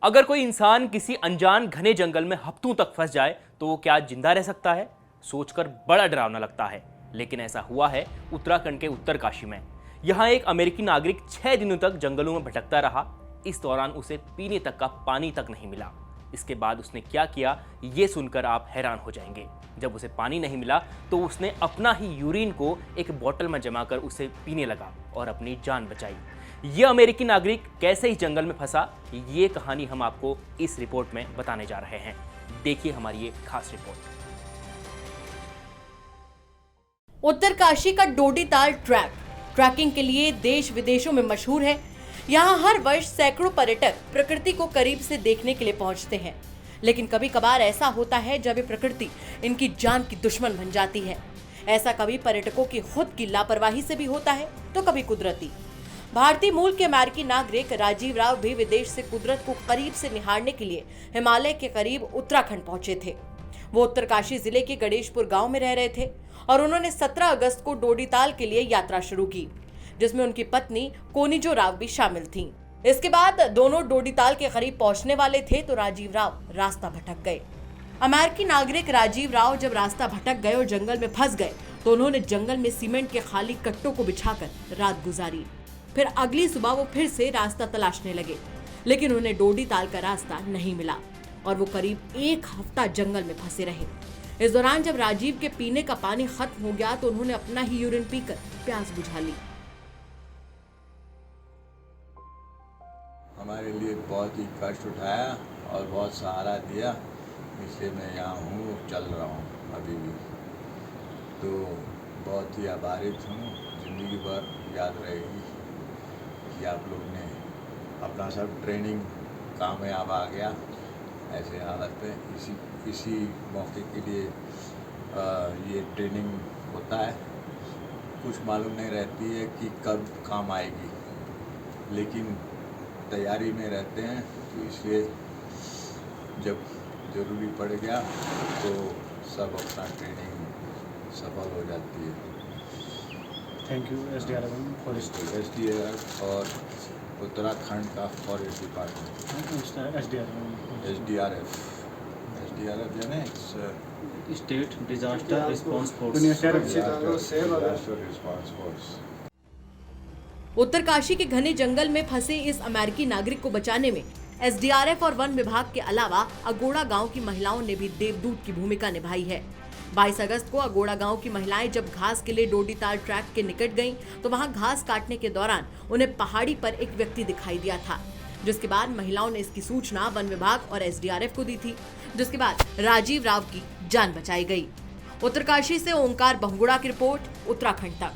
अगर कोई इंसान किसी अनजान घने जंगल में हफ्तों तक फंस जाए तो वो क्या जिंदा रह सकता है? सोचकर बड़ा डरावना लगता है, लेकिन ऐसा हुआ है उत्तराखंड के उत्तरकाशी में। यहाँ एक अमेरिकी नागरिक 6 दिनों तक जंगलों में भटकता रहा। इस दौरान उसे पीने तक का पानी तक नहीं मिला। इसके बाद उसने क्या किया, ये सुनकर आप हैरान हो जाएंगे। जब उसे पानी नहीं मिला तो उसने अपना ही यूरिन को एक बोतल में जमा कर उसे पीने लगा और अपनी जान बचाई। ये अमेरिकी नागरिक कैसे इस जंगल में फंसा, ये कहानी हम आपको इस रिपोर्ट में बताने जा रहे हैं। देखिए हमारी ये खास रिपोर्ट। उत्तरकाशी का डोडीताल ट्रैकिंग के लिए देश विदेशों में मशहूर है। यहाँ हर वर्ष सैकड़ों पर्यटक प्रकृति को करीब से देखने के लिए पहुँचते हैं, लेकिन कभी कभार ऐसा होता है जब ये प्रकृति इनकी जान की दुश्मन बन जाती है। ऐसा कभी पर्यटकों की खुद की लापरवाही से भी होता है तो कभी कुदरती। भारतीय मूल के अमेरिकी नागरिक राजीव राव भी विदेश से कुदरत को करीब से निहारने के लिए हिमालय के करीब उत्तराखंड पहुंचे थे। वो उत्तरकाशी जिले के गणेशपुर गांव में रह रहे थे और उन्होंने 17 अगस्त को डोडीताल के लिए यात्रा शुरू की, जिसमें उनकी पत्नी कोनिजो राव भी शामिल थीं। इसके बाद दोनों डोडीताल के करीब पहुंचने वाले थे तो राजीव राव रास्ता भटक गए। अमेरिकी नागरिक राजीव राव जब रास्ता भटक गए और जंगल में फंस गए तो उन्होंने जंगल में सीमेंट के खाली कट्टों को बिछाकर रात गुजारी। फिर अगली सुबह वो फिर से रास्ता तलाशने लगे, लेकिन उन्हें डोडीताल का रास्ता नहीं मिला और वो करीब 1 हफ्ता जंगल में फंसे रहे। इस दौरान जब राजीव के पीने का पानी खत्म हो गया तो उन्होंने अपना ही यूरिन पीकर प्यास बुझा ली। हमारे लिए बहुत ही कष्ट उठाया और बहुत सहारा दिया, इसलिए मैं यहाँ हूँ, चल रहा हूँ अभी भी। तो बहुत ही आभारित हूँ, ज़िंदगी भर याद रहेगी कि आप लोग ने अपना सब ट्रेनिंग कामयाब आ गया ऐसे हालत में। इसी मौके के लिए ये ट्रेनिंग होता है। कुछ मालूम नहीं रहती है कि कब काम आएगी, लेकिन तैयारी में रहते हैं, तो इसलिए जब ज़रूरी पड़ गया तो सब अपना ट्रेनिंग सफल हो जाती है। थैंक यू SDRF और उत्तराखंड का फॉरेस्ट डिपार्टमेंट SDRF यानी state disaster response force. Uttarkashi के घने जंगल में फंसे इस अमेरिकी नागरिक को बचाने में SDRF और वन विभाग के अलावा अगोड़ा गांव की महिलाओं ने भी देवदूत की भूमिका निभाई है। 22 अगस्त को अगोड़ा गांव की महिलाएं जब घास के लिए डोडीताल ट्रैक के निकट गईं, तो वहां घास काटने के दौरान उन्हें पहाड़ी पर एक व्यक्ति दिखाई दिया था, जिसके बाद महिलाओं ने इसकी सूचना वन विभाग और SDRF को दी थी, जिसके बाद राजीव राव की जान बचाई गई। उत्तरकाशी से ओंकार बहुगुणा की रिपोर्ट, उत्तराखंड तक।